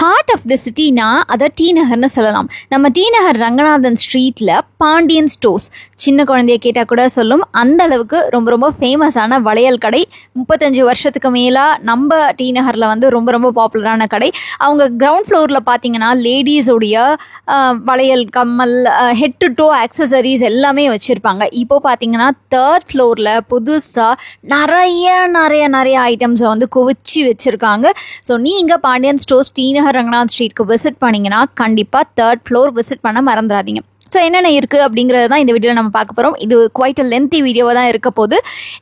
Heart of the சிட்டினா அதை D நகர்னு சொல்லலாம். நம்ம டி நகர் ரங்கநாதன் ஸ்ட்ரீட்டில் பாண்டியன் ஸ்டோர்ஸ் சின்ன குழந்தைய கேட்டால் கூட சொல்லும். அந்த அளவுக்கு ரொம்ப ரொம்ப ஃபேமஸான வளையல் கடை. 35 வருஷத்துக்கு மேலாக நம்ம டி நகரில் வந்து ரொம்ப ரொம்ப பாப்புலரான கடை. அவங்க கிரவுண்ட் ஃப்ளோரில் பார்த்தீங்கன்னா லேடிஸோடைய வளையல், கம்மல், ஹெட் டு டோ ஆக்சசரிஸ் எல்லாமே வச்சுருப்பாங்க. இப்போது பார்த்தீங்கன்னா 3rd ஃப்ளோரில் புதுசாக நிறைய ஐட்டம்ஸை வந்து குவிச்சு வச்சுருக்காங்க. ஸோ நீங்கள் பாண்டியன் ஸ்டோர்ஸ் டி நகர் ரங்கநாத் ஸ்ட்ரீட்க்கு விசிட் பண்ணிங்கன்னா கண்டிப்பாக 3rd ஃப்ளோர் விசிட் பண்ண மறந்துடாதீங்க. ஸோ என்னென்ன இருக்குது அப்படிங்கிறது தான் இந்த வீடியோவில் நம்ம பார்க்க போகிறோம். இது குவைட் லென்த்தி வீடியோவாக தான் இருக்க போது.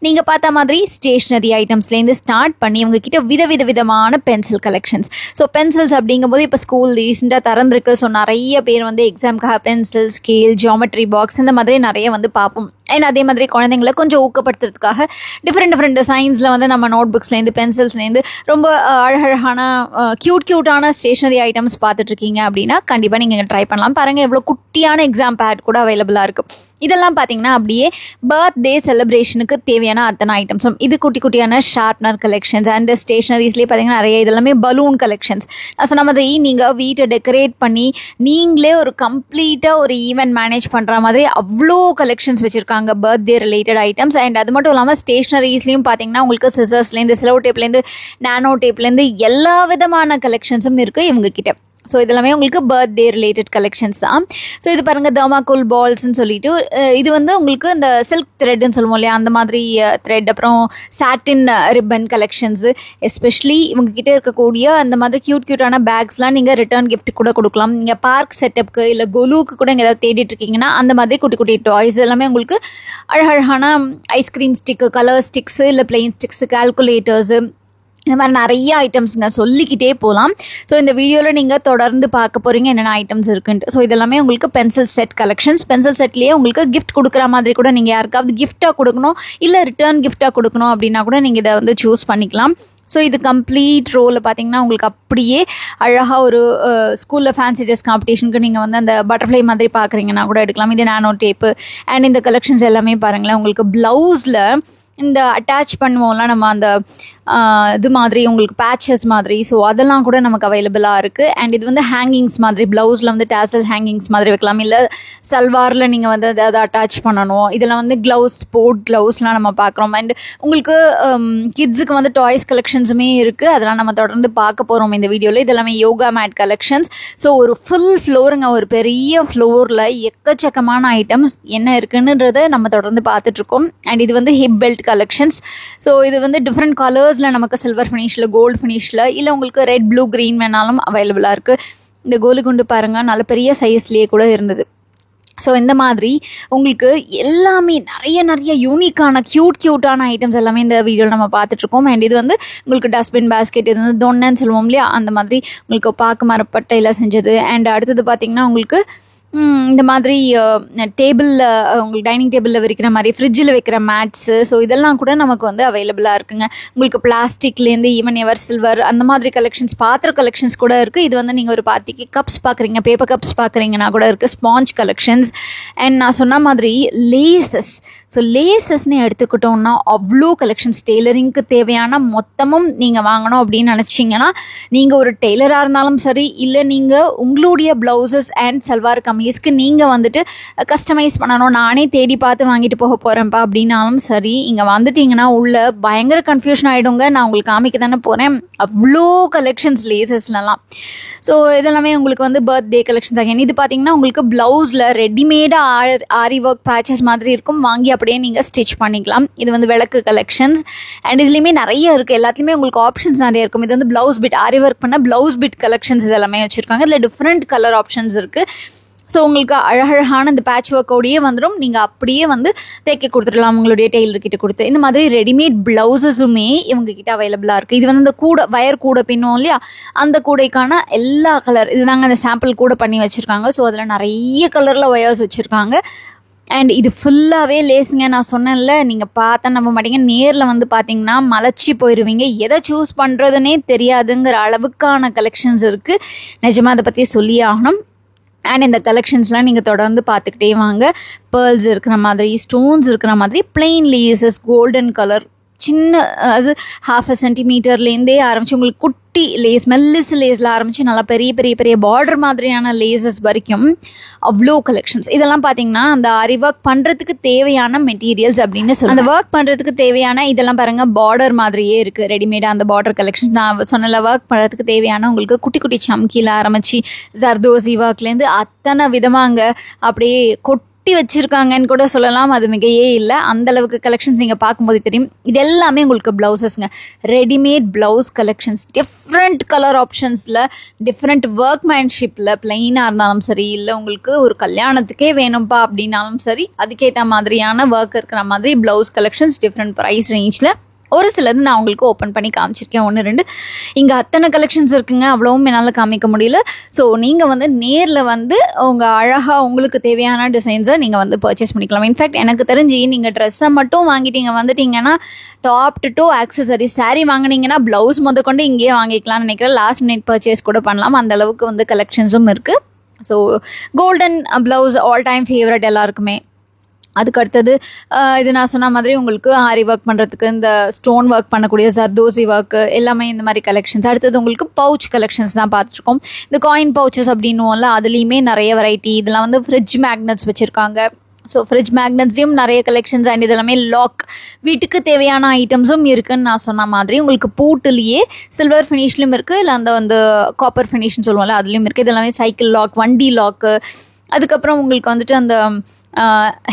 நீங்கள் பார்த்த மாதிரி ஸ்டேஷ்னரி ஐட்டம்ஸ்லேருந்து ஸ்டார்ட் பண்ணி உங்ககிட்ட விதவிதமான பென்சில் கலெக்ஷன்ஸ். ஸோ பென்சில்ஸ் அப்படிங்கும்போது இப்போ ஸ்கூல் ரீசெண்டாக திறந்துருக்கு. ஸோ நிறைய பேர் வந்து எக்ஸாமுக்காக பென்சில், ஸ்கேல், ஜியாமெட்ரி பாக்ஸ் இந்த மாதிரி நிறைய வந்து பார்ப்போம். அண்ட் அதே மாதிரி குழந்தைங்களை கொஞ்சம் ஊக்கப்படுத்துறதுக்காக டிஃப்ரெண்ட் டிசைன்ஸில் வந்து நம்ம நோட் புக்ஸ்லேருந்து, பென்சில்ஸ்லேருந்து ரொம்ப அழகான க்யூட்டான ஸ்டேஷ்னரி ஐட்டம்ஸ் பார்த்துட்ருக்கீங்க அப்படின்னா கண்டிப்பாக நீங்கள் ட்ரை பண்ணலாம். பாருங்கள், எவ்வளோ குட்டியான எக்ஸாம் பேட் கூட அவைலபிளாக இருக்குது. இதெல்லாம் பார்த்தீங்கன்னா அப்படியே பர்த்டே செலிப்ரேஷனுக்கு தேவையான அத்தனை ஐட்டம்ஸும். இது குட்டியான ஷார்ப்னர் கலெக்ஷன்ஸ் அண்ட் ஸ்டேஷ்னரிஸ்லேயே பார்த்தீங்கன்னா நிறைய இதெல்லாமே பலூன் கலெக்ஷன்ஸ். நான் சொன்ன மாதிரி நீங்கள் வீட்டை டெக்கரேட் பண்ணி நீங்களே ஒரு கம்ப்ளீட்டாக ஒரு ஈவெண்ட் மேனேஜ் பண்ணுற மாதிரி அவ்வளோ கலெக்ஷன்ஸ் வச்சுருக்காங்க, பர்த்டே ரிலேட்டட் ஐட்டம்ஸ். அண்ட் அது மட்டும் இல்லாமல் ஸ்டேஷ்னரிஸ்லையும் பார்த்தீங்கன்னா உங்களுக்கு சிசர்ஸ்லேருந்து, செலோ டேப்லேருந்து, நானோ டேப்லேருந்து எல்லா விதமான கலெக்ஷன்ஸும் இருக்குது இவங்ககிட்ட. ஸோ இதெல்லாமே உங்களுக்கு பர்த்டே ரிலேட்டட் கலெக்ஷன்ஸ் தான். ஸோ இது பாருங்கள், தர்மாகோல் பால்ஸ்ன்னு சொல்லிட்டு இது வந்து உங்களுக்கு இந்த சில்க் த்ரெட்னு சொல்லுவோம் இல்லையா, அந்த மாதிரி த்ரெட். அப்புறம் சாட்டின் ரிப்பன் கலெக்ஷன்ஸு. எஸ்பெஷலி இவங்ககிட்ட இருக்கக்கூடிய அந்த மாதிரி க்யூட்டான பேக்ஸ்லாம் நீங்கள் ரிட்டர்ன் கிஃப்ட் கூட கொடுக்கலாம். நீங்கள் பார்க் செட்டப்புக்கு இல்லை கொலுவுக்கு கூட இங்கே ஏதாவது தேடிட்டு இருக்கீங்கன்னா அந்த மாதிரி குட்டி டாய்ஸ் எல்லாமே உங்களுக்கு அழகான ஐஸ்கிரீம் ஸ்டிக்கு, கலர் ஸ்டிக்ஸு, இல்லை பிளெயின் ஸ்டிக்ஸு, கால்குலேட்டர்ஸு, இந்த மாதிரி நிறைய ஐட்டம்ஸுங்க சொல்லிக்கிட்டே போகலாம். ஸோ இந்த வீடியோவில் நீங்கள் தொடர்ந்து பார்க்க போகிறீங்க என்னென்ன ஐட்டம்ஸ் இருக்குன்ட்டு. ஸோ இதெல்லாமே உங்களுக்கு பென்சில் செட் கலெக்ஷன்ஸ். பென்சில் செட்லேயே உங்களுக்கு கிஃப்ட் கொடுக்குற மாதிரி கூட நீங்கள் யாருக்காவது கிஃப்டாக கொடுக்கணும், இல்லை ரிட்டர்ன் கிஃப்டாக கொடுக்கணும் அப்படின்னா கூட நீங்கள் இதை வந்து சூஸ் பண்ணிக்கலாம். ஸோ இது கம்ப்ளீட் ரோவில் பார்த்தீங்கன்னா உங்களுக்கு அப்படியே அழகாக ஒரு ஸ்கூலில் ஃபேன்சி ட்ரெஸ் காம்படிஷனுக்கு நீங்கள் வந்து அந்த பட்டர்ஃப்ளை மாதிரி பார்க்குறீங்கன்னா கூட எடுக்கலாம். இது நானோ டேப்பு. அண்ட் இந்த கலெக்ஷன்ஸ் எல்லாமே பாருங்களேன், உங்களுக்கு ப்ளவுஸில் இந்த அட்டாச் பண்ணுவோம்ல நம்ம அந்த இது மாதிரி உங்களுக்கு பேச்சஸ் மாதிரி. ஸோ அதெல்லாம் கூட நமக்கு அவைலபிளாக இருக்குது. அண்ட் இது வந்து ஹேங்கிங்ஸ் மாதிரி, ப்ளவுஸில் வந்து டேசல் ஹேங்கிங்ஸ் மாதிரி வைக்கலாம். இல்லை சல்வாரில் நீங்கள் வந்து அதை அட்டாச் பண்ணணும். இதெல்லாம் வந்து க்ளவுஸ், ஸ்போர்ட் க்ளவுஸ்லாம் நம்ம பார்க்குறோம். அண்ட் உங்களுக்கு கிட்ஸுக்கு வந்து டாய்ஸ் கலெக்ஷன்ஸுமே இருக்குது. அதெல்லாம் நம்ம தொடர்ந்து பார்க்க போகிறோம் இந்த வீடியோவில். இதெல்லாமே யோகா மேட் கலெக்ஷன்ஸ். ஸோ ஒரு ஃபுல் ஃப்ளோருங்க, ஒரு பெரிய ஃப்ளோரில் எக்கச்சக்கமான ஐட்டம்ஸ் என்ன இருக்குன்னுன்றதை நம்ம தொடர்ந்து பார்த்துட்ருக்கோம். அண்ட் இது வந்து ஹிப் பெல்ட் கலெக்ஷன்ஸ். ஸோ இது வந்து டிஃப்ரெண்ட் கலர்ஸில் நமக்கு சில்வர் ஃபினிஷில், கோல்டு ஃபினிஷில், இல்லை உங்களுக்கு ரெட், ப்ளூ, க்ரீன் வேணாலும் அவைலபிளாக இருக்குது. இந்த கோலு குண்டு பாருங்கள், நல்ல பெரிய சைஸ்லேயே கூட இருந்தது. ஸோ இந்த மாதிரி உங்களுக்கு எல்லாமே நிறைய யூனிக்கான க்யூட்டான ஐட்டம்ஸ் எல்லாமே இந்த வீடியோவில் நம்ம பார்த்துட்ருக்கோம். அண்ட் இது வந்து உங்களுக்கு டஸ்ட்பின் பேஸ்கெட், இது வந்து தொன்னன்னு சொல்லுவோம் இல்லையா, அந்த மாதிரி உங்களுக்கு பாக்கு மரப்பட்டையில் செஞ்சது. அண்ட் அடுத்தது பார்த்திங்கன்னா உங்களுக்கு இந்த மாதிரி டேபிளில், உங்களுக்கு டைனிங் டேபிளில் விரிக்கிற மாதிரி, ஃப்ரிட்ஜில் வைக்கிற மேட்ஸு. ஸோ இதெல்லாம் கூட நமக்கு வந்து அவைலபிளாக இருக்குங்க. உங்களுக்கு பிளாஸ்டிக்லேருந்து ஈவன் எவர் சில்வர் அந்த மாதிரி கலெக்ஷன்ஸ், பாத்திர கலெக்ஷன்ஸ் கூட இருக்குது. இது வந்து நீங்கள் ஒரு பார்ட்டிக்கு கப்ஸ் பார்க்குறீங்க, பேப்பர் கப்ஸ் பார்க்குறீங்கன்னா கூட இருக்குது. Sponge collections. அண்ட் நான் சொன்ன மாதிரி லேசஸ். ஸோ லேசஸ்ன்னு எடுத்துக்கிட்டோம்னா அவ்வளோ கலெக்ஷன்ஸ். டெய்லரிங்க்கு தேவையான மொத்தமும் நீங்கள் வாங்கணும் அப்படின்னு நினச்சிங்கன்னா நீங்கள் ஒரு டெய்லராக இருந்தாலும் சரி, இல்லை நீங்கள் உங்களுடைய ப்ளவுசஸ் அண்ட் சல்வார் கமீஸ்க்கு நீங்கள் வந்துட்டு கஸ்டமைஸ் பண்ணணும், நானே தேடி பார்த்து வாங்கிட்டு போக போகிறேன்ப்பா அப்படின்னாலும் சரி, இங்கே வந்துட்டிங்கன்னா உள்ள பயங்கர கன்ஃபியூஷன் ஆகிடுங்க. நான் உங்களுக்கு காமிக்க தானே போகிறேன், அவ்வளோ கலெக்ஷன்ஸ் லேசஸ்லாம். ஸோ இதெல்லாமே உங்களுக்கு வந்து பர்த்டே கலெக்ஷன்ஸ் ஆகிய. இது பார்த்தீங்கன்னா உங்களுக்கு ப்ளவுஸில் ரெடிமேடாக ஆரி ஒர்க் பேச்சஸ் மாதிரி இருக்கும், வாங்கி அப்படியே நீங்கள் ஸ்டிச் பண்ணிக்கலாம். இது வந்து விளக்கு கலெக்ஷன்ஸ். அண்ட் இதுலேயுமே நிறைய இருக்குது, எல்லாத்துலேயுமே உங்களுக்கு ஆப்ஷன்ஸ் நிறைய இருக்கும். இது வந்து ப்ளவுஸ் பிட், ஆரி ஒர்க் பண்ண ப்ளவுஸ் பிட் கலெக்ஷன்ஸ் இதெல்லாமே வச்சுருக்காங்க. இதில் டிஃப்ரெண்ட் கலர் ஆப்ஷன்ஸ் இருக்குது. ஸோ உங்களுக்கு அழகான இந்த பேட்ச் ஒர்க்கோடையே வந்துடும். நீங்கள் அப்படியே வந்து தைக்க கொடுத்துடலாம் உங்களுடைய டெய்லர்கிட்ட கொடுத்து. இந்த மாதிரி ரெடிமேட் ப்ளவுஸஸுமே இவங்ககிட்ட அவைலபிளாக இருக்குது. இது வந்து இந்த கூடை, வயர் கூடை பின்னும் இல்லையா, அந்த கூடைக்கான எல்லா கலர் இது நாங்கள் அந்த சாம்பிள் கூட பண்ணி வச்சுருக்காங்க. ஸோ அதில் நிறைய கலரில் ஒயர்ஸ் வச்சுருக்காங்க. அண்ட் இது ஃபுல்லாகவே லேஸுங்க. நான் சொன்னேன்ல, நீங்கள் பார்த்தா நம்ப மாட்டீங்க, நேரில் வந்து பார்த்தீங்கன்னா மலைச்சி போயிடுவீங்க. எதை சூஸ் பண்ணுறதுனே தெரியாதுங்கிற அளவுக்கான கலெக்ஷன்ஸ் இருக்குது. நிஜமாக அதை பற்றி சொல்லியே ஆகணும். அண்ட் இந்த கலெக்ஷன்ஸ்லாம் நீங்கள் தொடர்ந்து பார்த்துக்கிட்டே வாங்க. பேர்ல்ஸ் இருக்கிற மாதிரி, ஸ்டோன்ஸ் இருக்கிற மாதிரி, பிளெயின் லேசஸ், கோல்டன் கலர், சின்ன அது 1/2 சென்டிமீட்டர்லேருந்தே ஆரம்பிச்சு உங்களுக்கு குட்டி லேஸ், மெல்லிஸ் லேஸில் ஆரம்பித்து நல்லா பெரிய பெரிய பெரிய பார்டர் மாதிரியான லேசஸ் வரைக்கும் அவ்வளோ கலெக்ஷன்ஸ். இதெல்லாம் பார்த்தீங்கன்னா அந்த ஆரி ஒர்க் பண்ணுறதுக்கு தேவையான மெட்டீரியல்ஸ் அப்படின்னு சொல்லி, அந்த ஒர்க் பண்ணுறதுக்கு தேவையான இதெல்லாம் பாருங்கள் பார்டர் மாதிரியே இருக்குது ரெடிமேடாக. அந்த பார்டர் கலெக்ஷன்ஸ் நான் சொன்னல, ஒர்க் பண்ணுறதுக்கு தேவையான உங்களுக்கு குட்டி குட்டி சம்கியில் ஆரம்பித்து ஜர்தோசி ஒர்க்லேருந்து அத்தனை விதமாங்க அப்படியே வச்சிருக்காங்கன்னு கூட சொல்லலாம். அது மிகையே இல்லை, அந்த அளவுக்கு கலெக்ஷன்ஸ் நீங்கள் பார்க்கும்போது தெரியும். இது எல்லாமே உங்களுக்கு ப்ளவுசஸ்ங்க, readymade blouse collections, different colour ஆப்ஷன்ஸில், டிஃப்ரெண்ட் ஒர்க்மேன்ஷிப்பில், பிளெயினாக இருந்தாலும் சரி, இல்லை உங்களுக்கு ஒரு கல்யாணத்துக்கே வேணும்ப்பா அப்படின்னாலும் சரி, அதுக்கேற்ற மாதிரியான ஒர்க் இருக்கிற மாதிரி ப்ளவுஸ் கலெக்ஷன்ஸ் டிஃப்ரெண்ட் ப்ரைஸ் ரேஞ்சில். ஒரு சிலது நான் உங்களுக்கு ஓப்பன் பண்ணி காமிச்சிருக்கேன், 1-2. இங்கே அத்தனை கலெக்ஷன்ஸ் இருக்குங்க, அவ்வளவும் என்னால் காமிக்க முடியல. ஸோ நீங்கள் வந்து நேரில் வந்து உங்கள் அழகாக உங்களுக்கு தேவையான டிசைன்ஸை நீங்கள் வந்து பர்ச்சேஸ் பண்ணிக்கலாம். இன்ஃபேக்ட் எனக்கு தெரிஞ்சு நீங்கள் ட்ரெஸ்ஸை மட்டும் வந்துட்டிங்கன்னா டாப் டு ஆக்சசரிஸ், சாரீ வாங்கினீங்கன்னா ப்ளவுஸ் கொண்டு இங்கேயே வாங்கிக்கலாம்னு நினைக்கிறேன். லாஸ்ட் மினிட் பர்ச்சேஸ் கூட பண்ணலாம், அந்த அளவுக்கு வந்து கலெக்ஷன்ஸும் இருக்குது. So golden blouse all time favourite எல்லாருக்குமே. அதுக்கு அடுத்தது இது நான் சொன்ன மாதிரி உங்களுக்கு ஆரி ஒர்க் பண்ணுறதுக்கு இந்த ஸ்டோன் ஒர்க் பண்ணக்கூடிய ஜர்தோசி ஒர்க்கு எல்லாமே இந்த மாதிரி கலெக்ஷன்ஸ். அடுத்தது உங்களுக்கு பவுச் கலெக்ஷன்ஸ் தான் பார்த்துருக்கோம். இந்த காயின் பவுச்சஸ் அப்படின்னுவோம்ல, அதுலேயுமே நிறைய வெரைட்டி. இதெல்லாம் வந்து ஃப்ரிட்ஜ் மேக்னட்ஸ் வச்சுருக்காங்க. ஸோ ஃப்ரிட்ஜ் மேக்னட்ஸ்லேயும் நிறைய கலெக்ஷன்ஸ் அண்ட் இதெல்லாமே லாக், வீட்டுக்கு தேவையான ஐட்டம்ஸும் இருக்குதுன்னு நான் சொன்ன மாதிரி. உங்களுக்கு பூட்டுலேயே சில்வர் ஃபினிஷ்லையும் இருக்குது, இல்லை அந்த வந்து காப்பர் ஃபினிஷ்னு சொல்லுவோம்ல அதுலேயும் இருக்குது. இதெல்லாமே சைக்கிள் லாக், வண்டி லாக்கு. அதுக்கப்புறம் உங்களுக்கு வந்துட்டு அந்த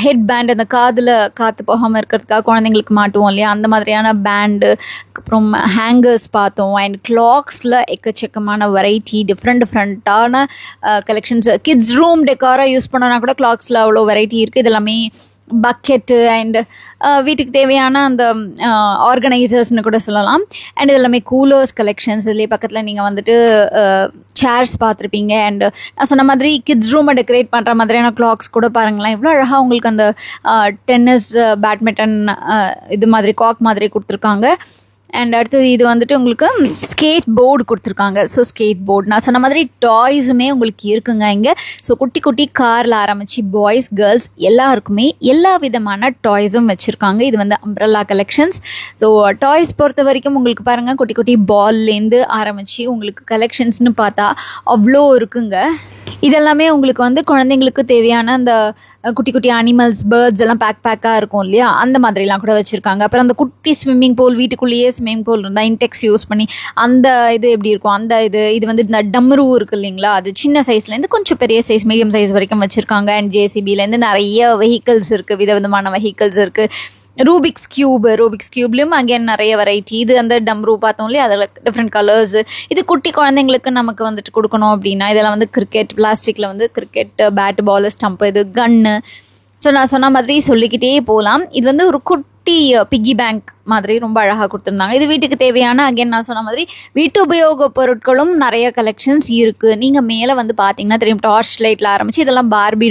ஹெட் பேண்ட், அந்த காதில் காற்று போகாமல் இருக்கிறதுக்காக குழந்தைங்களுக்கு மாட்டுவோம் இல்லையா, அந்த மாதிரியான பேண்டு. அப்புறம் ஹேங்கர்ஸ் பார்த்தோம். அண்ட் கிளாக்ஸில் எக்கச்சக்கமான வெரைட்டி, டிஃப்ரெண்ட்டான கலெக்ஷன்ஸ். கிட்ஸ் ரூம் டெக்காராக யூஸ் பண்ணோன்னா கூட கிளாக்ஸில் அவ்வளோ வெரைட்டி இருக்குது. இதெல்லாமே பக்கெட்டு அண்ட் வீட்டுக்கு தேவையான அந்த ஆர்கனைசர்ஸ்னு கூட சொல்லலாம். அண்ட் இது எல்லாமே கூலர்ஸ் கலெக்ஷன்ஸ். இதுலேயே பக்கத்தில் நீங்கள் வந்துட்டு சேர்ஸ் பார்த்துருப்பீங்க. அண்ட் நான் சொன்ன மாதிரி கிட்ஸ் ரூமை டெக்கரேட் பண்ணுற மாதிரியான கிளாக்ஸ் கூட பாருங்களேன், எவ்வளோ அழகாக உங்களுக்கு அந்த டென்னிஸ், பேட்மிண்டன் இது மாதிரி காக் மாதிரி கொடுத்துருக்காங்க. அண்ட் அடுத்தது இது வந்துட்டு உங்களுக்கு ஸ்கேட் போர்டு கொடுத்துருக்காங்க. ஸோ ஸ்கேட் போர்டு நான் சொன்ன மாதிரி டாய்ஸுமே உங்களுக்கு இருக்குங்க இங்கே. ஸோ குட்டி குட்டி காரில் ஆரம்பித்து பாய்ஸ் கேர்ள்ஸ் எல்லாருக்குமே எல்லா விதமான டாய்ஸும் வச்சுருக்காங்க. இது வந்து அம்ப்ரெல்லா கலெக்ஷன்ஸ். ஸோ டாய்ஸ் பொறுத்த வரைக்கும் உங்களுக்கு பாருங்கள், குட்டி குட்டி பால்லேருந்து ஆரம்பித்து உங்களுக்கு கலெக்ஷன்ஸ்னு பார்த்தா அவ்வளோ இருக்குங்க. இதெல்லாமே உங்களுக்கு வந்து குழந்தைங்களுக்கு தேவையான அந்த குட்டி குட்டி அனிமல்ஸ், பேர்ட்ஸ் எல்லாம் பேக்காக இருக்கும் இல்லையா, அந்த மாதிரிலாம் கூட வச்சுருக்காங்க. அப்புறம் அந்த குட்டி ஸ்விம்மிங் பூல், வீட்டுக்குள்ளேயே ஸ்விம்மிங் பூல் இருந்தால் இன்டெக்ஸ் யூஸ் பண்ணி அந்த இது எப்படி இருக்கும், அந்த இது வந்து இந்த டம்ரு இருக்குது இல்லைங்களா, அது சின்ன சைஸ்லேருந்து கொஞ்சம் பெரிய சைஸ், மீடியம் சைஸ் வரைக்கும் வச்சுருக்காங்க. அண்ட் ஜேசிபிலேருந்து நிறைய வெஹிக்கல்ஸ் இருக்குது, விதவிதமான வெஹிக்கல்ஸ் இருக்குது. ரூபிக்ஸ் க்யூப்லேயும் அங்கேன் நிறைய வெரைட்டி. இது அந்த டம்ரூ பார்த்தோம் இல்லையா, அதில் டிஃப்ரெண்ட் கலர்ஸு. இது குட்டி குழந்தைங்களுக்கு நமக்கு வந்துட்டு கொடுக்கணும் அப்படின்னா இதெல்லாம் வந்து கிரிக்கெட், பிளாஸ்டிக்கில் வந்து கிரிக்கெட் பேட், பால், ஸ்டம்ப்பு, இது கன்னு. ஸோ நான் சொன்ன மாதிரி சொல்லிக்கிட்டே போகலாம். இது வந்து ஒரு குட்டி பிக்கி பேங்க் மாதிரி ரொம்ப அழகாக கொடுத்துருந்தாங்க. இது வீட்டுக்கு தேவையான அகைன் நான் சொன்ன மாதிரி வீட்டு உபயோக பொருட்களும் நிறைய கலெக்ஷன்ஸ் இருக்குது. நீங்கள் மேலே வந்து பார்த்தீங்கன்னா தெரியும், டார்ச் லைட்டில் ஆரம்பித்து இதெல்லாம் பார்பி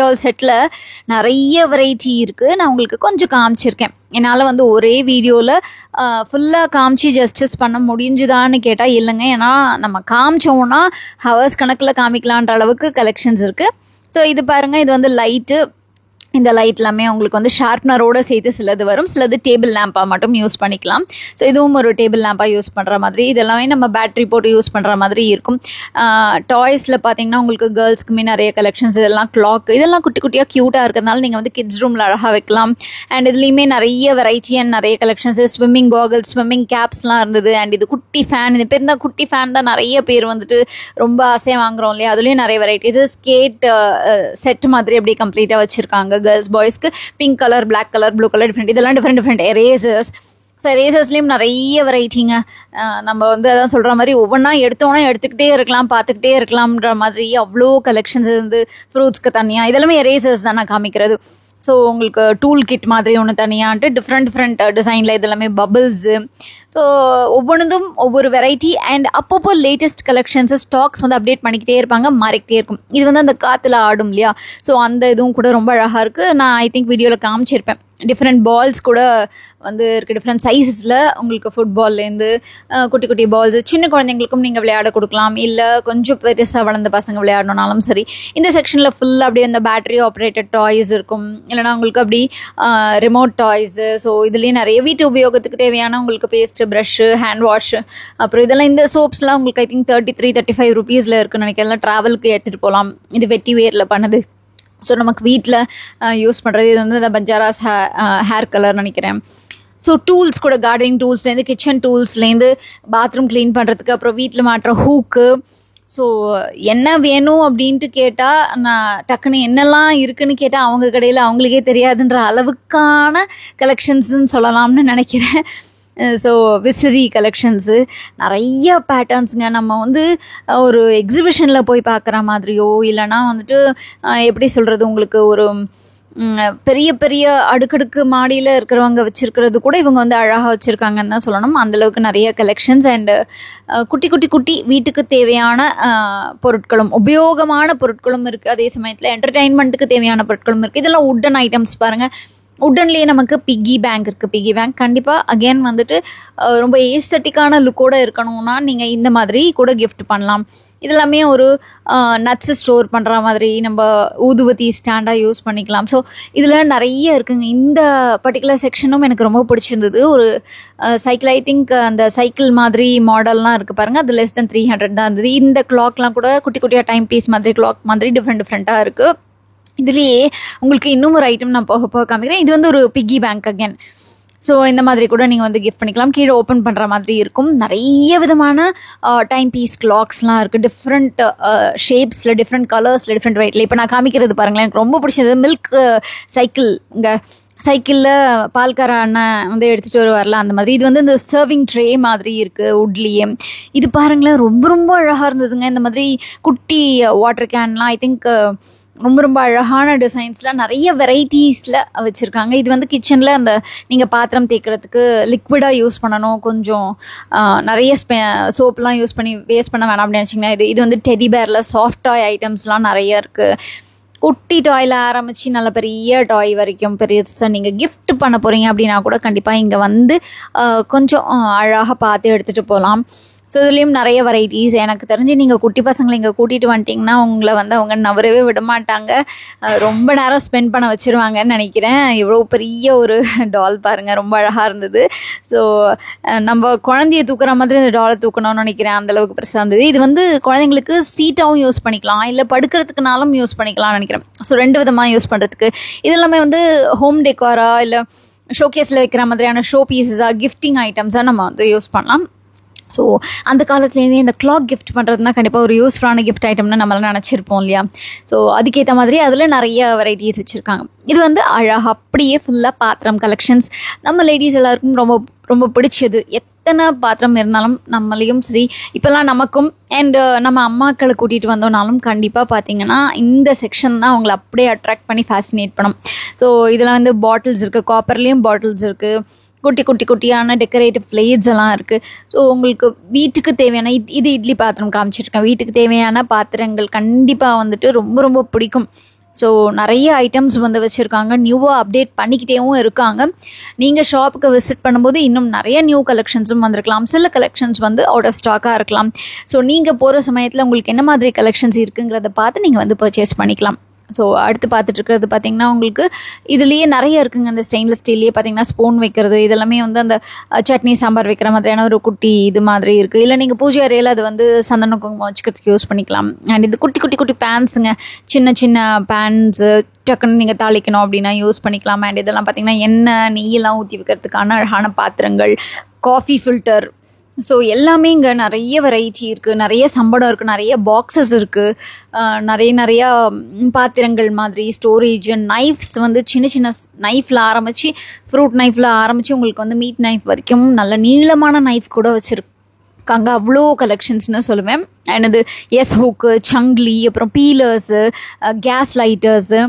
டால் செட்டில் நிறைய வெரைட்டி இருக்குது. நான் உங்களுக்கு கொஞ்சம் காமிச்சிருக்கேன். என்னால் வந்து ஒரே வீடியோவில் ஃபுல்லாக காமிச்சு ஜஸ்டிஸ் பண்ண முடிஞ்சுதான்னு கேட்டால் இல்லைங்க. ஏன்னா நம்ம காமிச்சோன்னா ஹவர்ஸ் கணக்கில் காமிக்கலான்ற அளவுக்கு கலெக்ஷன்ஸ் இருக்குது. ஸோ இது பாருங்கள், இது வந்து லைட்டு. இந்த லைட் எல்லாமே உங்களுக்கு வந்து ஷார்ப்னரோடு சேர்த்து சிலது வரும், சிலது டேபிள் லேம்பாக மட்டும் யூஸ் பண்ணிக்கலாம். ஸோ இதுவும் ஒரு டேபிள் லேம்பாக யூஸ் பண்ணுற மாதிரி. இதெல்லாமே நம்ம பேட்ரி போட்டு யூஸ் பண்ணுற மாதிரி இருக்கும். டாய்ஸில் பார்த்தீங்கன்னா உங்களுக்கு கேர்ள்ஸ்க்குமே நிறைய கலெக்ஷன்ஸ். இதெல்லாம் கிளாக், இதெல்லாம் குட்டி குட்டியாக க்யூட்டாக இருக்கிறதுனால நீங்கள் வந்து கிட்ஸ் ரூமில் அழகாக வைக்கலாம். அண்ட் இதுலேயுமே நிறைய வெரைட்டி அண்ட் நிறைய கலெக்ஷன்ஸ். ஸ்விம்மிங் காகல்ஸ், ஸ்விம்மிங் கேப்ஸ்லாம் இருந்தது. அண்ட் இது குட்டி ஃபேன், இது பேர் தான் குட்டி ஃபேன் தான் நிறைய பேர் வந்துட்டு ரொம்ப ஆசையாக வாங்குகிறோம் இல்லையா, அதுலேயும் நிறைய வெரைட்டி. இது ஸ்கேட் செட் மாதிரி அப்படியே கம்ப்ளீட்டாக வச்சுருக்காங்க. கேர்ள்ஸ் பாய்ஸ்க்கு pink colour, black colour, blue colour, different. இதெல்லாம் டிஃப்ரெண்ட் எரேசர்ஸ். ஸோ எரேசர்ஸ்லேயும் நிறைய வெரைட்டிங்க. நம்ம வந்து அதான் சொல்கிற மாதிரி ஒவ்வொன்றா எடுத்துக்கிட்டே இருக்கலாம், பார்த்துக்கிட்டே இருக்கலாம்ன்ற மாதிரி அவ்வளோ கலெக்ஷன்ஸ் இருந்து. ஃப்ரூட்ஸ்க்கு தனியாக, இதெல்லாமே எரேசர்ஸ் தான் நான் காமிக்கிறது. ஸோ உங்களுக்கு டூல் கிட் மாதிரி ஒன்று தனியான்ட்டு டிஃப்ரெண்ட் டிசைனில் இதெல்லாமே பபிள்ஸு. ஸோ ஒவ்வொன்றும் ஒவ்வொரு வெரைட்டி. அண்ட் அப்பப்போ லேட்டஸ்ட் கலெக்ஷன்ஸு ஸ்டாக்ஸ் வந்து அப்டேட் பண்ணிக்கிட்டே இருப்பாங்க, மாறிக்கிட்டே இருக்கும். இது வந்து அந்த காற்றுல ஆடும் இல்லையா, ஸோ அந்த இதுவும் கூட ரொம்ப அழகாக இருக்குது. நான் ஐ திங்க் வீடியோவில் காமிச்சிருப்பேன். டிஃப்ரெண்ட் பால்ஸ் கூட வந்து இருக்குது. டிஃப்ரெண்ட் சைஸஸில் உங்களுக்கு ஃபுட்பால்லேருந்து குட்டி குட்டி பால்ஸ் சின்ன குழந்தைங்களுக்கும் நீங்கள் விளையாட கொடுக்கலாம். இல்லை கொஞ்சம் பெருசாக வளர்ந்த பசங்க விளையாடணுனாலும் சரி. இந்த செக்ஷனில் ஃபுல்லாக அப்படியே அந்த பேட்டரி ஆப்ரேட்டட் டாய்ஸ் இருக்கும். இல்லைனா உங்களுக்கு அப்படி ரிமோட் டாய்ஸு. ஸோ இதுலேயே நிறைய வீட்டு உபயோகத்துக்கு தேவையான உங்களுக்கு பேஸ்ட்டு, ப்ரஷ்ஷு, ஹேண்ட் வாஷு, அப்புறம் இதெல்லாம் இந்த சோப்ஸ்லாம் உங்களுக்கு ஐ திங்க் 33-35 ருபீஸில் இருக்குன்னு நினைக்கிறேன். எல்லாம் ட்ராவலுக்கு எடுத்துகிட்டு போகலாம். இது வெட்டி வேரில் பண்ணது. ஸோ நமக்கு வீட்டில் யூஸ் பண்ணுறது இது வந்து இந்த பஞ்சாராஸ் ஹேர் கலர் நினைக்கிறேன். ஸோ டூல்ஸ் கூட கார்டனிங் டூல்ஸ்லேருந்து கிச்சன் டூல்ஸ்லேருந்து பாத்ரூம் க்ளீன் பண்ணுறதுக்கு, அப்புறம் வீட்டில் மாட்டுற ஹூக்கு. ஸோ என்ன வேணும் அப்படின்ட்டு கேட்டால் நான் டக்குன்னு என்னெல்லாம் இருக்குதுன்னு கேட்டால் அவங்க கடையில் அவங்களுக்கே தெரியாதுன்ற அளவுக்கான கலெக்ஷன்ஸுன்னு சொல்லலாம்னு நினைக்கிறேன். ஸோ விசிறி கலெக்ஷன்ஸு நிறைய பேட்டர்ன்ஸுங்க. நம்ம வந்து ஒரு எக்ஸிபிஷனில் போய் பார்க்குற மாதிரியோ இல்லைனா வந்துட்டு எப்படி சொல்கிறது, உங்களுக்கு ஒரு பெரிய பெரிய அடுக்கடுக்கு மாடியில் இருக்கிறவங்க வச்சுருக்கிறது கூட இவங்க வந்து அழகாக வச்சுருக்காங்கன்னு தான் சொல்லணும். அந்தளவுக்கு நிறைய கலெக்ஷன்ஸ் அண்டு குட்டி குட்டி குட்டி வீட்டுக்கு தேவையான பொருட்களும் உபயோகமான பொருட்களும் இருக்குது. அதே சமயத்தில் என்டர்டெயின்மெண்ட்டுக்கு தேவையான பொருட்களும் இருக்குது. இதெல்லாம் உட்டன் ஐட்டம்ஸ் பாருங்கள். உட்டன்லேயே நமக்கு பிக்கி பேங்க் இருக்குது. பிக்கி பேங்க் கண்டிப்பாக அகெயின் வந்துட்டு ரொம்ப ஏஸ்தட்டிக்கான லுக்கோடு இருக்கணும்னா நீங்கள் இந்த மாதிரி கூட கிஃப்ட் பண்ணலாம். இதெல்லாமே ஒரு நட்ஸு ஸ்டோர் பண்ணுற மாதிரி நம்ம ஊதுவத்தி ஸ்டாண்டாக யூஸ் பண்ணிக்கலாம். ஸோ இதில் நிறைய இருக்குங்க. இந்த பர்டிகுலர் செக்ஷனும் எனக்கு ரொம்ப பிடிச்சிருந்தது. ஒரு சைக்கிள், ஐ திங்க் அந்த சைக்கிள் மாதிரி மாடல்லாம் இருக்குது பாருங்கள். அது less than 300 தான் இருந்தது. இந்த கிளாக்லாம் கூட குட்டி குட்டியாக டைம் பீஸ் மாதிரி கிளாக் மாதிரி டிஃப்ரெண்ட்டாக இருக்குது. இதுலேயே உங்களுக்கு இன்னும் ஒரு ஐட்டம் நான் போக போக காமிக்கிறேன். இது வந்து ஒரு பிக்கி பேங்க் அகேன். ஸோ இந்த மாதிரி கூட நீங்கள் வந்து கிஃப்ட் பண்ணிக்கலாம். கீழே ஓப்பன் பண்ணுற மாதிரி இருக்கும். நிறைய விதமான டைம் பீஸ் கிளாக்ஸ்லாம் இருக்குது. டிஃப்ரெண்ட் ஷேப்ஸில், டிஃப்ரெண்ட் கலர்ஸில், டிஃப்ரெண்ட் வெயிட்டில். இப்போ நான் காமிக்கிறது பாருங்களேன், எனக்கு ரொம்ப பிடிச்சது மில்க் சைக்கிள். இங்கே சைக்கிளில் பால்கார அண்ணன் வந்து எடுத்துகிட்டு வருவார்ல அந்த மாதிரி. இது வந்து இந்த சர்விங் ட்ரே மாதிரி இருக்குது உட்லேயே. இது பாருங்களேன், ரொம்ப ரொம்ப அழகாக இருந்ததுங்க. இந்த மாதிரி குட்டி வாட்டர் கேன்லாம் ஐ திங்க் ரொம்ப ரொம்ப அழகான டிசைன்ஸ்லாம் நிறைய வெரைட்டிஸில் வச்சுருக்காங்க. இது வந்து கிச்சனில் அந்த நீங்கள் பாத்திரம் தேய்க்கிறதுக்கு லிக்விடாக யூஸ் பண்ணணும், கொஞ்சம் நிறைய சோப்லாம் யூஸ் பண்ணி வேஸ்ட் பண்ண வேணாம் அப்படின்னு நினச்சிங்கன்னா இது வந்து டெடி பேரில் சாஃப்ட் டாய் ஐட்டம்ஸ்லாம் நிறைய இருக்குது. குட்டி டாயில் ஆரம்பித்து நல்ல பெரிய டாய் வரைக்கும் பெருசாக நீங்கள் கிஃப்ட் பண்ண போகிறீங்க அப்படின்னா கூட கண்டிப்பாக இங்கே வந்து கொஞ்சம் அழகாக பார்த்து எடுத்துகிட்டு போகலாம். ஸோ இதுலேயும் நிறைய வெரைட்டிஸ். எனக்கு தெரிஞ்சு நீங்கள் குட்டி பசங்களை இங்கே கூட்டிகிட்டு வந்துட்டிங்கன்னா உங்களை வந்து அவங்க நவரவே விட மாட்டாங்க. ரொம்ப நேரம் ஸ்பெண்ட் பண்ண வச்சுருவாங்கன்னு நினைக்கிறேன். இவ்வளோ பெரிய ஒரு டால் பாருங்கள், ரொம்ப அழகாக இருந்தது. ஸோ நம்ம குழந்தைய தூக்குற மாதிரி அந்த டாலை தூக்கணும்னு நினைக்கிறேன். அந்தளவுக்கு பெருசாக இருந்தது. இது வந்து குழந்தைங்களுக்கு சீட்டாகவும் யூஸ் பண்ணிக்கலாம், இல்லை படுக்கிறதுக்குனாலும் யூஸ் பண்ணிக்கலாம்னு நினைக்கிறேன். ஸோ 2 விதமாக யூஸ் பண்ணுறதுக்கு. இது எல்லாமே வந்து ஹோம் டெக்காரா இல்லை ஷோகேஸில் வைக்கிற மாதிரியான ஷோ பீஸஸாக, கிஃப்டிங் ஐட்டம்ஸாக நம்ம வந்து யூஸ் பண்ணலாம். ஸோ அந்த காலத்துலேருந்தே இந்த கிளாக் கிஃப்ட் பண்ணுறதுனா கண்டிப்பாக ஒரு யூஸ்ஃபுல்லான கிஃப்ட் ஐட்டம்னு நம்மளாம் நினச்சிருப்போம் இல்லையா. ஸோ அதுக்கேற்ற மாதிரி அதில் நிறைய வெரைட்டிஸ் வச்சுருக்காங்க. இது வந்து அழகாக அப்படியே ஃபுல்லாக பாத்திரம் கலெக்ஷன்ஸ். நம்ம லேடிஸ் எல்லாருக்கும் ரொம்ப ரொம்ப பிடிச்சது. எத்தனை பாத்திரம் இருந்தாலும் நம்மளையும் சரி, இப்போல்லாம் நமக்கும் அண்டு நம்ம அம்மாக்களை கூட்டிகிட்டு வந்தோம்னாலும் கண்டிப்பாக பார்த்திங்கன்னா இந்த செக்ஷன் தான் அவங்கள அப்படியே அட்ராக்ட் பண்ணி ஃபேசினேட் பண்ணும். ஸோ இதில் வந்து பாட்டில்ஸ் இருக்குது, காப்பர்லேயும் பாட்டில்ஸ் இருக்குது, குட்டி குட்டி குட்டியான டெக்கரேட்டிவ் பிளேட்ஸ் எல்லாம் இருக்குது. ஸோ உங்களுக்கு வீட்டுக்கு தேவையான இது இட்லி பாத்திரம் காமிச்சிருக்கேன். வீட்டுக்கு தேவையான பாத்திரங்கள் கண்டிப்பாக வந்துட்டு ரொம்ப ரொம்ப பிடிக்கும். ஸோ நிறைய ஐட்டம்ஸ் வந்து வச்சுருக்காங்க. நியூவாக அப்டேட் பண்ணிக்கிட்டேவும் இருக்காங்க. நீங்கள் ஷாப்புக்கு விசிட் பண்ணும்போது இன்னும் நிறைய நியூ கலெக்ஷன்ஸும் வந்திருக்கலாம். சில கலெக்ஷன்ஸ் வந்து அவுட் ஆஃப் ஸ்டாக்காக இருக்கலாம். ஸோ நீங்கள் போகிற சமயத்தில் உங்களுக்கு என்ன மாதிரி கலெக்ஷன்ஸ் இருக்குங்கிறத பார்த்து நீங்கள் வந்து பர்ச்சேஸ் பண்ணிக்கலாம். ஸோ அடுத்து பார்த்துட்ருக்கிறது பார்த்திங்கன்னா உங்களுக்கு இதுலேயே நிறைய இருக்குங்க. இந்த ஸ்டெயின்லெஸ் ஸ்டீல்லையே பார்த்திங்கன்னா ஸ்பூன் வைக்கிறது, இதெல்லாமே வந்து அந்த சட்னி சாம்பார் வைக்கிற மாதிரியான ஒரு குட்டி இது மாதிரி இருக்குது. இல்லை நீங்கள் பூஜை அறையில் அது வந்து சந்தன குங்குமம் வச்சுக்கிறதுக்கு யூஸ் பண்ணிக்கலாம். அண்ட் இது குட்டி குட்டி குட்டி பேன்ஸுங்க, சின்ன சின்ன பேன்ஸு டக்குன்னு நீங்கள் தாளிக்கணும் அப்படின்னா யூஸ் பண்ணிக்கலாம். அண்ட் இதெல்லாம் பார்த்திங்கன்னா எண்ணெய் நெய்யெல்லாம் ஊற்றி வைக்கிறதுக்கான அழகான பாத்திரங்கள், காஃபி ஃபில்டர். ஸோ எல்லாமே இங்கே நிறைய வெரைட்டி இருக்குது, நிறைய சம்படம் இருக்குது, நிறைய பாக்ஸஸ் இருக்குது, நிறையா பாத்திரங்கள் மாதிரி ஸ்டோரேஜ். நைஃப்ஸ் வந்து சின்ன சின்ன நைஃப்பில் ஆரம்பித்து ஃப்ரூட் நைஃப்பில் ஆரம்பித்து உங்களுக்கு வந்து மீட் நைஃப் வரைக்கும் நல்ல நீளமான நைஃப் கூட வச்சுருக்காங்க. அவ்வளோ கலெக்ஷன்ஸ்னு சொல்லுவேன். அண்ட் எஸ் ஹூக்கு, சங்லி, அப்புறம் பீலர்ஸு, கேஸ் லைட்டர்ஸு.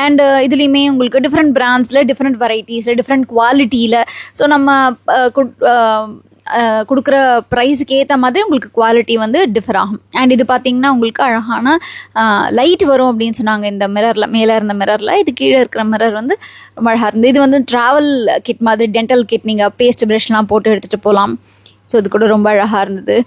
அண்டு இதுலேயுமே உங்களுக்கு டிஃப்ரெண்ட் பிராண்ட்ஸில், டிஃப்ரெண்ட் வெரைட்டிஸில், டிஃப்ரெண்ட் குவாலிட்டியில். ஸோ நம்ம கொடுக்குற ப்ரைஸுக்கு ஏற்ற மாதிரி உங்களுக்கு குவாலிட்டி வந்து டிஃபர் ஆகும். அண்ட் இது பார்த்திங்கன்னா உங்களுக்கு அழகான லைட் வரும் அப்படின்னு சொன்னாங்க இந்த மிரரில். மேலே இருந்த மிரரில் இது கீழே இருக்கிற மிரர் வந்து ரொம்ப அழகாக இருந்தது. இது வந்து ட்ராவல் கிட் மாதிரி, டென்டல் கிட், நீங்கள் பேஸ்ட் ப்ரஷ்லாம் போட்டு எடுத்துகிட்டு போகலாம். ஸோ இது கூட ரொம்ப அழகாக இருந்தது.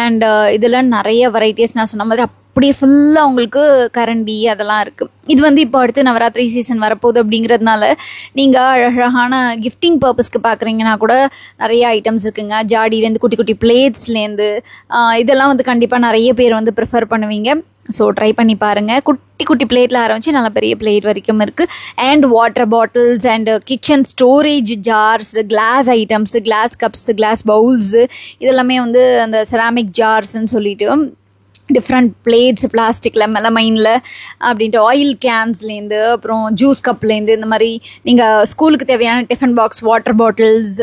அண்ட் இதில் நிறைய வெரைட்டிஸ் நான் சொன்ன மாதிரி அப்படியே ஃபுல்லாக உங்களுக்கு கரண்டி அதெல்லாம் இருக்குது. இது வந்து இப்போ அடுத்து நவராத்திரி சீசன் வரப்போகுது அப்படிங்கிறதுனால நீங்கள் அழகான கிஃப்டிங் பர்பஸ்க்கு பார்க்குறீங்கன்னா கூட நிறைய ஐட்டம்ஸ் இருக்குங்க. ஜாடியிலேருந்து குட்டி குட்டி பிளேட்ஸ்லேருந்து இதெல்லாம் வந்து கண்டிப்பாக நிறைய பேர் வந்து ப்ரிஃபர் பண்ணுவீங்க. ஸோ ட்ரை பண்ணி பாருங்கள். குட்டி குட்டி பிளேட்டில் ஆரம்பித்து நல்ல பெரிய பிளேட் வரைக்கும் இருக்குது. And water bottles and kitchen storage jars, glass items, glass cups, glass bowls, இதெல்லாமே வந்து அந்த செராமிக் ஜார்ஸ்ன்னு சொல்லிட்டு டிஃப்ரெண்ட் பிளேட்ஸ், பிளாஸ்டிக்கில், மெலமைனில் அப்படின்ட்டு, ஆயில் கேன்ஸ்லேருந்து, அப்புறம் ஜூஸ் கப்லேருந்து, இந்த மாதிரி நீங்கள் ஸ்கூலுக்கு தேவையான tiffin box, water bottles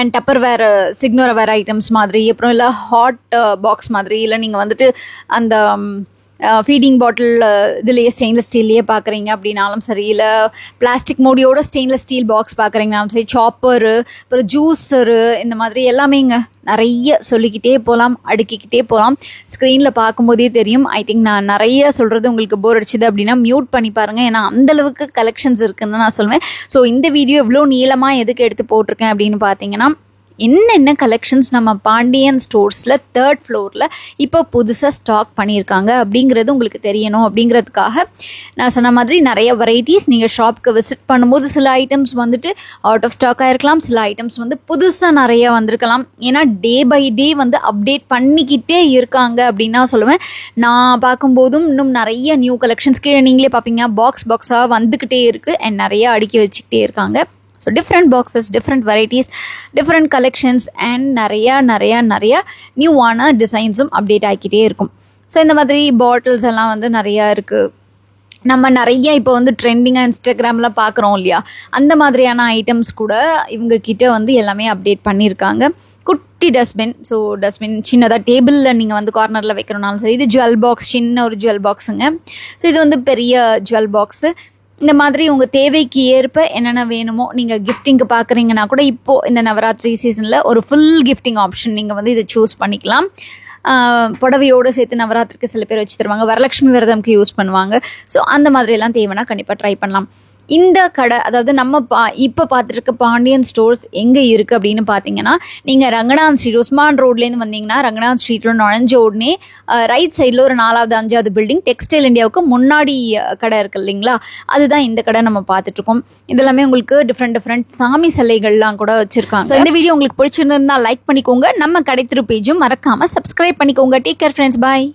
and Tupperware, Signoraware items மாதிரி, அப்புறம் இல்லை ஹாட் பாக்ஸ் மாதிரி, இல்லை நீங்கள் வந்துட்டு அந்த ஃபீடிங் பாட்டில் இதுலேயே ஸ்டெயின்லெஸ் ஸ்டீல்லையே பார்க்குறீங்க அப்படின்னாலும் சரி, இல்லை பிளாஸ்டிக் மூடியோட ஸ்டெயின்லெஸ் ஸ்டீல் பாக்ஸ் பார்க்குறீங்கனாலும் சரி, சாப்பரு, அப்புறம் ஜூஸரு, இந்த மாதிரி எல்லாமேங்க நிறைய சொல்லிக்கிட்டே போகலாம், அடுக்கிக்கிட்டே போகலாம். ஸ்க்ரீனில் பார்க்கும்போதே தெரியும். ஐ திங்க் நான் நிறைய சொல்கிறது உங்களுக்கு போர் அடிச்சுது அப்படின்னா மியூட் பண்ணி பாருங்கள். ஏன்னா அந்தளவுக்கு கலெக்ஷன்ஸ் இருக்குதுன்னு நான் சொல்லுவேன். ஸோ இந்த வீடியோ இவ்வளோ நீளமாக எதுக்கு எடுத்து போட்டிருக்கேன் அப்படின்னு பார்த்தீங்கன்னா, என்னென்ன கலெக்ஷன்ஸ் நம்ம பாண்டியன் ஸ்டோர்ஸில் 3rd ஃப்ளோரில் இப்போ புதுசாக ஸ்டாக் பண்ணியிருக்காங்க அப்படிங்கிறது உங்களுக்கு தெரியணும். அப்படிங்கிறதுக்காக நான் சொன்ன மாதிரி நிறைய வெரைட்டிஸ் நீங்கள் ஷாப்புக்கு விசிட் பண்ணும்போது சில ஐட்டம்ஸ் வந்துட்டு அவுட் ஆஃப் ஸ்டாக்காக இருக்கலாம், சில ஐட்டம்ஸ் வந்து புதுசாக நிறைய வந்திருக்கலாம். ஏன்னா டே பை டே வந்து அப்டேட் பண்ணிக்கிட்டே இருக்காங்க அப்படின்னு தான் சொல்லுவேன். நான் பார்க்கும்போதும் இன்னும் நிறைய நியூ கலெக்ஷன்ஸ் கீழே நீங்களே பார்ப்பீங்க, பாக்ஸாக வந்துக்கிட்டே இருக்குது அண்ட் நிறைய அடுக்கி வச்சுக்கிட்டே இருக்காங்க. So different boxes, different varieties, different collections and நிறையா நியூவான டிசைன்ஸும் அப்டேட் ஆகிக்கிட்டே இருக்கும். ஸோ இந்த மாதிரி பாட்டில்ஸ் எல்லாம் வந்து நிறையா இருக்குது. நம்ம நிறைய இப்போ வந்து ட்ரெண்டிங்காக இன்ஸ்டாகிராமில் பார்க்குறோம் இல்லையா, அந்த மாதிரியான ஐட்டம்ஸ் கூட இவங்கக்கிட்ட வந்து எல்லாமே அப்டேட் பண்ணியிருக்காங்க. குட்டி டஸ்ட்பின், ஸோ டஸ்ட்பின் சின்னதாக டேபிளில் நீங்கள் வந்து கார்னரில் வைக்கிறனாலும் சரி. இது ஜுவல் பாக்ஸ், சின்ன ஒரு ஜுவல் பாக்ஸுங்க. ஸோ இது வந்து பெரிய ஜுவல் பாக்ஸு. இந்த மாதிரி உங்கள் தேவைக்கு ஏற்ப என்னென்ன வேணுமோ நீங்கள் கிஃப்டிங்க்கு பார்க்குறீங்கன்னா கூட இப்போது இந்த நவராத்திரி சீசனில் ஒரு ஃபுல் கிஃப்டிங் ஆப்ஷன் நீங்கள் வந்து இதை சூஸ் பண்ணிக்கலாம். புடவையோடு சேர்த்து நவராத்திரிக்கு சில பேர் வச்சு தருவாங்க, வரலட்சுமி விரதம்க்கு யூஸ் பண்ணுவாங்க. ஸோ அந்த மாதிரியெல்லாம் தேவைன்னா கண்டிப்பாக ட்ரை பண்ணலாம். இந்த கடை, அதாவது நம்ம இப்போ பார்த்துருக்க பாண்டியன் ஸ்டோர்ஸ் எங்கே இருக்குது அப்படின்னு பார்த்தீங்கன்னா, நீங்கள் ரங்கநாத் ஸ்ட்ரீட், உஸ்மான் ரோட்லேருந்து வந்தீங்கன்னா ரங்கநாத் ஸ்ட்ரீட்டில் நுழைஞ்ச உடனே ரைட் சைடில் ஒரு 4வது 5வது பில்டிங் டெக்ஸ்டைல் இந்தியாவுக்கு முன்னாடி கடை இருக்குது இல்லைங்களா, அதுதான் இந்த கடை நம்ம பார்த்துட்ருக்கோம். இதெல்லாமே உங்களுக்கு டிஃப்ரெண்ட் சாமி சிலைகள்லாம் கூட வச்சுருக்காங்க. ஸோ இந்த வீடியோ உங்களுக்கு பிடிச்சிருந்தா லைக் பண்ணிக்கோங்க. நம்ம கடை திரு பேஜும் மறக்காமல் சப்ஸ்கிரைப் பண்ணிக்கோங்க. டேக் கேர் ஃப்ரெண்ட்ஸ், பாய்.